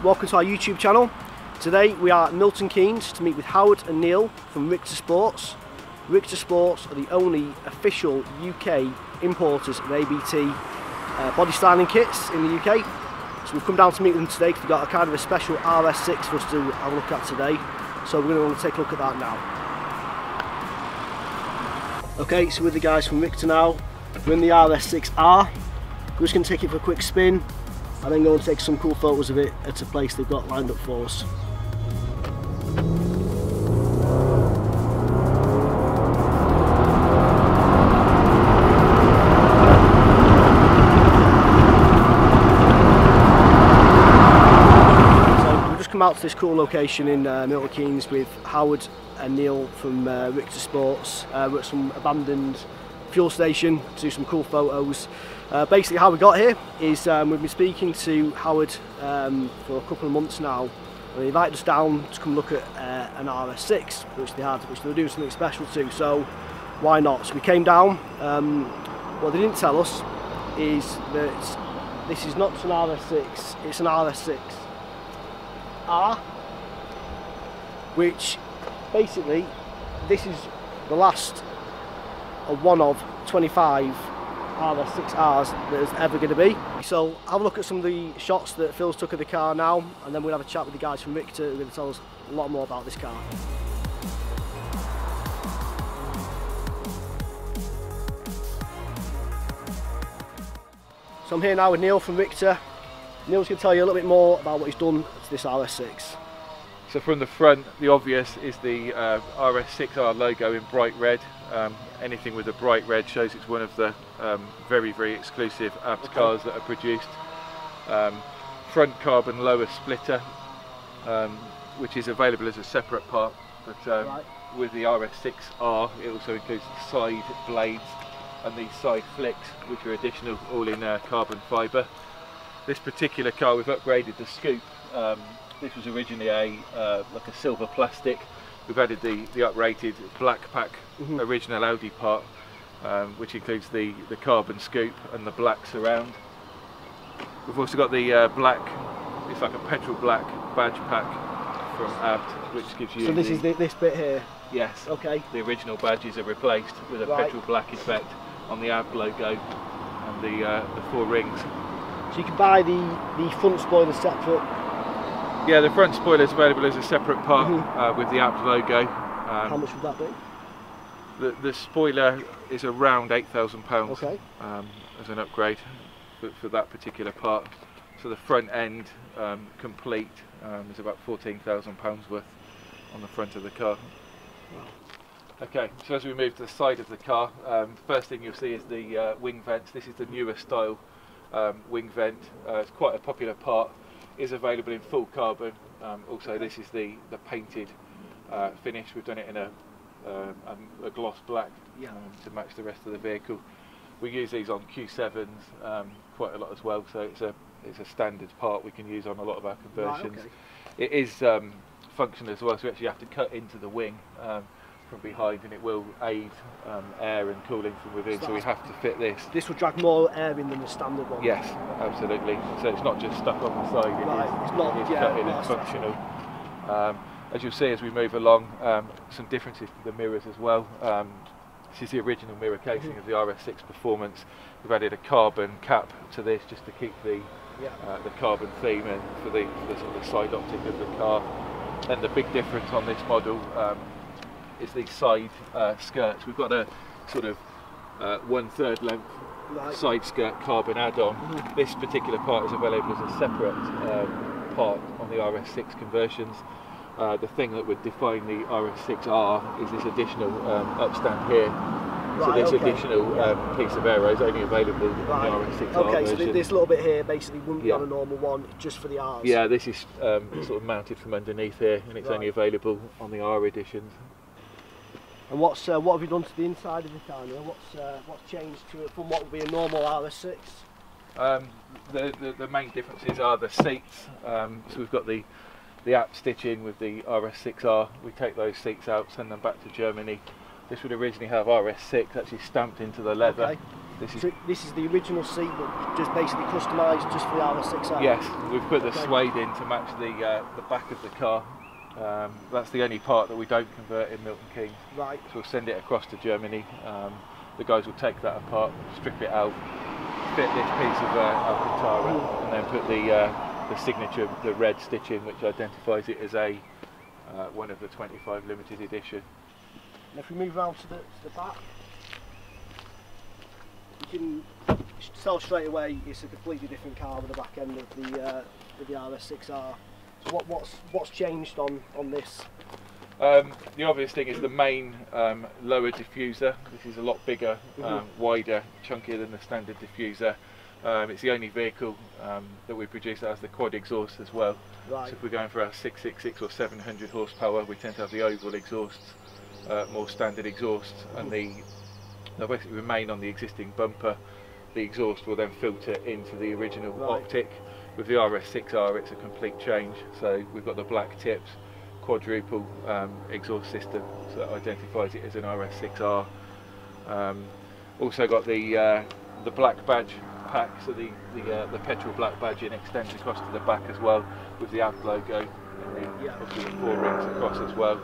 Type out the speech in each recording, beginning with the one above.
welcome to our YouTube channel. Today we are at Milton Keynes to meet with Howard and Neil from Richter Sports. Richter Sports are the only official UK importers of ABT body styling kits in the UK. So we've come down to meet them today because we've got a kind of a special RS6 for us to have a look at today. So we're going to want to take a look at that now. Okay, so with the guys from Richter now, we're in the RS6-R. We're just going to take it for a quick spin and then go and take some cool photos of it at a place they've got lined up for us. So we've just come out to this cool location in Milton Keynes with Howard and Neil from Richter Sports. We're at some abandoned fuel station to do some cool photos. Basically how we got here is we've been speaking to Howard for a couple of months now, and they invited us down to come look at an RS6 which they were doing something special to, so why not? So we came down. What they didn't tell us is that this is not an RS6, it's an RS6-R, which basically this is the last of one of 25 RS6-Rs that there's ever going to be. So have a look at some of the shots that Phil's took of the car now, and then we'll have a chat with the guys from Richter who are going to tell us a lot more about this car. So I'm here now with Neil from Richter. Neil's going to tell you a little bit more about what he's done to this RS6. So from the front, the obvious is the RS6-R logo in bright red. Anything with a bright red shows it's one of the very, very exclusive ABT cars that are produced. Front carbon lower splitter, which is available as a separate part, but with the RS6-R it also includes the side blades and these side flicks, which are additional, all in carbon fibre. This particular car, we've upgraded the scoop. This was originally like a silver plastic. We've added the uprated black pack original Audi part, which includes the carbon scoop and the black surround. We've also got the black, it's like a petrol black badge pack from ABT, which gives you. So this is this bit here. Yes. Okay. The original badges are replaced with a petrol black effect on the ABT logo and the 4 rings. So you can buy the front spoiler separate. Yeah, the front spoiler is available as a separate part with the ABT logo. How much would that be? The spoiler is around £8,000 okay. As an upgrade for that particular part. So the front end complete is about £14,000 worth on the front of the car. Wow. Okay, so as we move to the side of the car, first thing you'll see is the wing vents. This is the newer style wing vent. It's quite a popular part. Is available in full carbon. Also, this is the painted finish. We've done it in a gloss black to match the rest of the vehicle. We use these on Q7s quite a lot as well, so it's a standard part we can use on a lot of our conversions. Right, okay. It is functional as well, so we actually have to cut into the wing from behind, and it will aid air and cooling from within, so we have to fit this. This will drag more air in than the standard one? Yes, absolutely. So it's not just stuck on the side, it is cut in and functional. As you'll see as we move along, some differences to the mirrors as well. This is the original mirror casing of the RS6 Performance. We've added a carbon cap to this just to keep the carbon theme and for the sort of side optic of the car. And the big difference on this model is these side skirts. We've got a sort of 1/3 length side skirt carbon add-on. This particular part is available as a separate part on the RS6 conversions. The thing that would define the RS6-R is this additional upstand here. So this additional piece of aero is only available in the RS6-R okay, version. So this little bit here basically wouldn't be on a normal one, just for the Rs? Yeah, this is sort of mounted from underneath here, and it's only available on the R editions. And what have you done to the inside of the car now? What's changed to it from what would be a normal RS6? The main differences are the seats. So we've got the ABT stitching with the RS6-R. We take those seats out, send them back to Germany. This would originally have RS6 actually stamped into the leather. This is the original seat, but just basically customised just for the RS6-R? Yes, we've put the suede in to match the back of the car. That's the only part that we don't convert in Milton Keynes. Right. So we'll send it across to Germany. The guys will take that apart, strip it out, fit this piece of Alcantara, and then put the signature, the red stitching, which identifies it as a one of the 25 limited edition. And if we move around to the back, you can tell straight away it's a completely different car with the back end of the RS6-R. So what's changed on this? The obvious thing is the main lower diffuser. This is a lot bigger, wider, chunkier than the standard diffuser. It's the only vehicle that we produce that has the quad exhaust as well. Right. So if we're going for our 666 or 700 horsepower, we tend to have the oval exhausts, more standard exhausts, and they'll basically remain on the existing bumper. The exhaust will then filter into the original optic. With the RS6-R, it's a complete change. So we've got the black tips, quadruple exhaust system, so that identifies it as an RS6-R. Also got the black badge pack, so the petrol black badging extends across to the back as well, with the Audi logo and obviously the 4 rings across as well.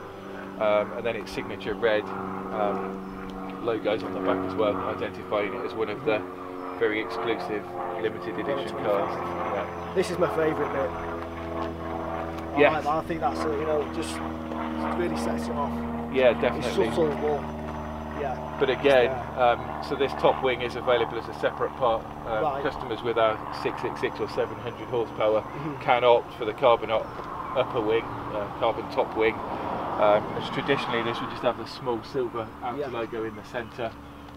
And then its signature red logos on the back as well, identifying it as one of the very exclusive limited edition cars. Yeah. This is my favourite bit. Yes. I think that's just really sets it off. Yeah, definitely. It's subtle, but yeah. But again, so this top wing is available as a separate part. Customers with our 666 or 700 horsepower can opt for the carbon upper wing, carbon top wing. As traditionally, this would just have the small silver Audi logo in the centre.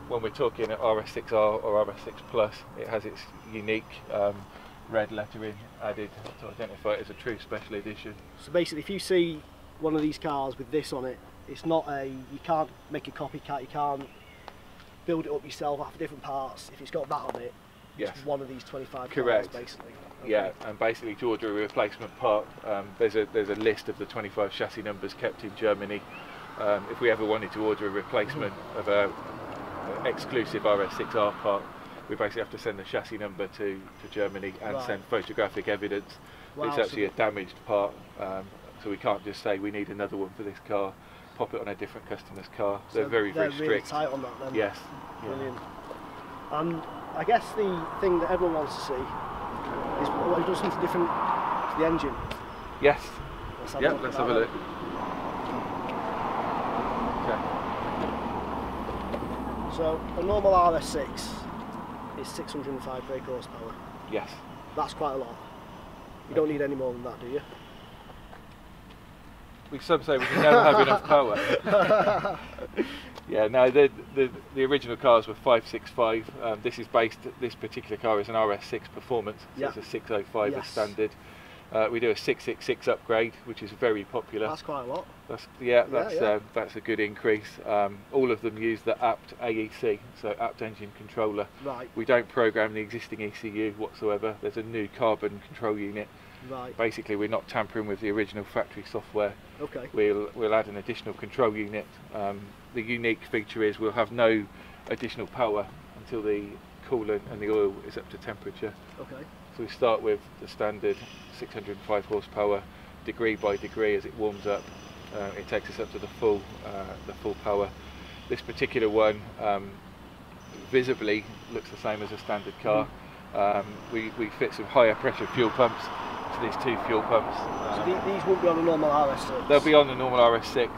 When we're talking at RS6-R or RS6 Plus, it has its unique red lettering added to identify it as a true special edition. So basically, if you see one of these cars with this on it, it's not you can't make a copycat, you can't build it up yourself after different parts. If it's got that on it, it's one of these 25 Correct. cars basically. Okay. Yeah, and basically to order a replacement part, there's a list of the 25 chassis numbers kept in Germany. If we ever wanted to order a replacement of a exclusive RS6-R part, we basically have to send the chassis number to Germany and send photographic evidence. It's actually a damaged part, so we can't just say we need another one for this car, pop it on a different customer's car. So they're very really strict. Tight on that then. Yes. Brilliant. And I guess the thing that everyone wants to see is what it does something different to the engine. Yes. Let's have a look. So a normal RS6 is 605 brake horsepower. Yes. That's quite a lot. You don't need any more than that, do you? Some say we can never have enough power. Yeah, no, the original cars were 565. This particular car is an RS6 Performance, so it's a 605 as standard. We do a 666 upgrade, which is very popular. That's quite a lot. That's a good increase. All of them use the apt AEC, so apt engine controller. Right. We don't program the existing ECU whatsoever. There's a new carbon control unit. Right. Basically, we're not tampering with the original factory software. Okay. We'll add an additional control unit. The unique feature is we'll have no additional power until the coolant and the oil is up to temperature. Okay. So we start with the standard 605 horsepower, degree by degree as it warms up. It takes us up to the full power. This particular one visibly looks the same as a standard car. We fit some higher pressure fuel pumps to these 2 fuel pumps. So these won't be on a normal RS6? They'll be on the normal RS6,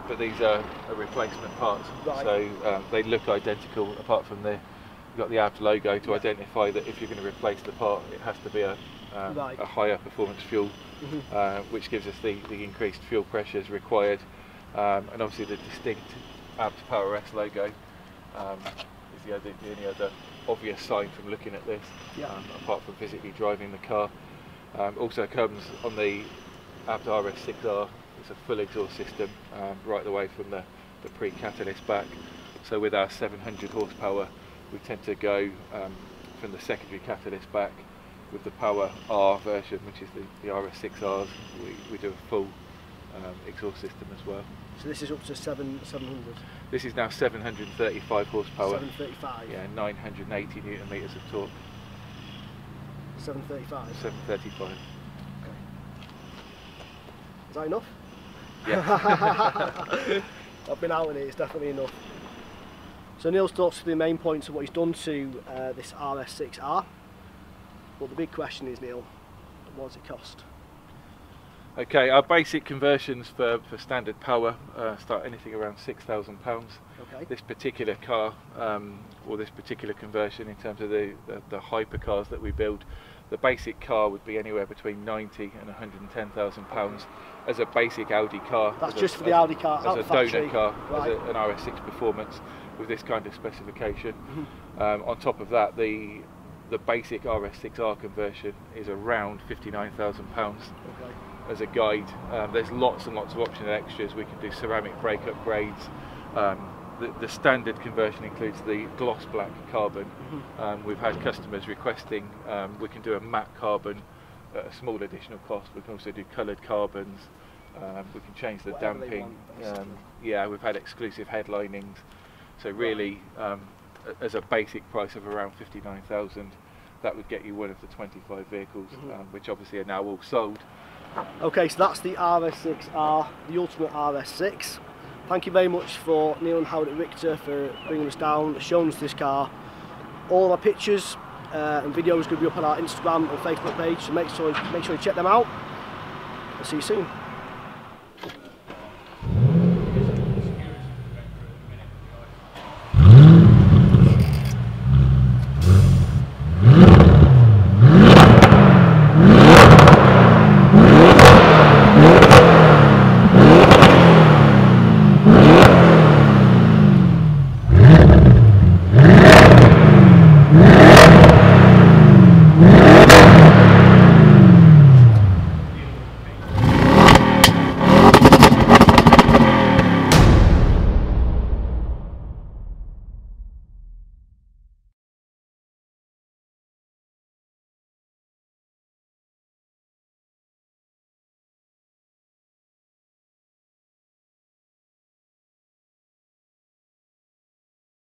but these are replacement parts. Right. So they look identical apart from you've got the Audi logo to identify that if you're going to replace the part, it has to be a higher performance fuel, which gives us the increased fuel pressures required, and obviously the distinct Audi Power S logo is the only other obvious sign from looking at this, apart from physically driving the car. Also comes on the Audi RS6-R. It's a full exhaust system right the way from the pre-catalyst back. So with our 700 horsepower, we tend to go from the secondary catalyst back with the Power R version, which is the RS6Rs. We do a full exhaust system as well. So this is up to 700? This is now 735 horsepower. 735? Yeah, 980 newton meters of torque. 735? 735. Okay. Is that enough? Yeah. I've been out in it, it's definitely enough. So Neil's talked to the main points of what he's done to this RS6-R. But the big question is, Neil, what does it cost? Okay, our basic conversions for standard power start anything around £6,000. Okay. This particular car, or this particular conversion in terms of the hypercars that we build, the basic car would be anywhere between £90,000 and £110,000 as a basic Audi car. That's just for the Audi car, as a donut car, right. As an RS6 Performance with this kind of specification. On top of that, the basic RS6-R conversion is around £59,000. Okay. As a guide. There's lots and lots of optional extras. We can do ceramic brake upgrades. The standard conversion includes the gloss black carbon. We've had customers requesting we can do a matte carbon at a small additional cost. We can also do coloured carbons. We can change the Whatever damping. they want, yeah, we've had exclusive headlinings. So really, as a basic price of around 59,000, that would get you one of the 25 vehicles, which obviously are now all sold. Okay, so that's the RS6-R, the ultimate RS6. Thank you very much for Neil and Howard at Richter for bringing us down, showing us this car. All our pictures and videos are going to be up on our Instagram and Facebook page, so make sure you check them out. I'll see you soon.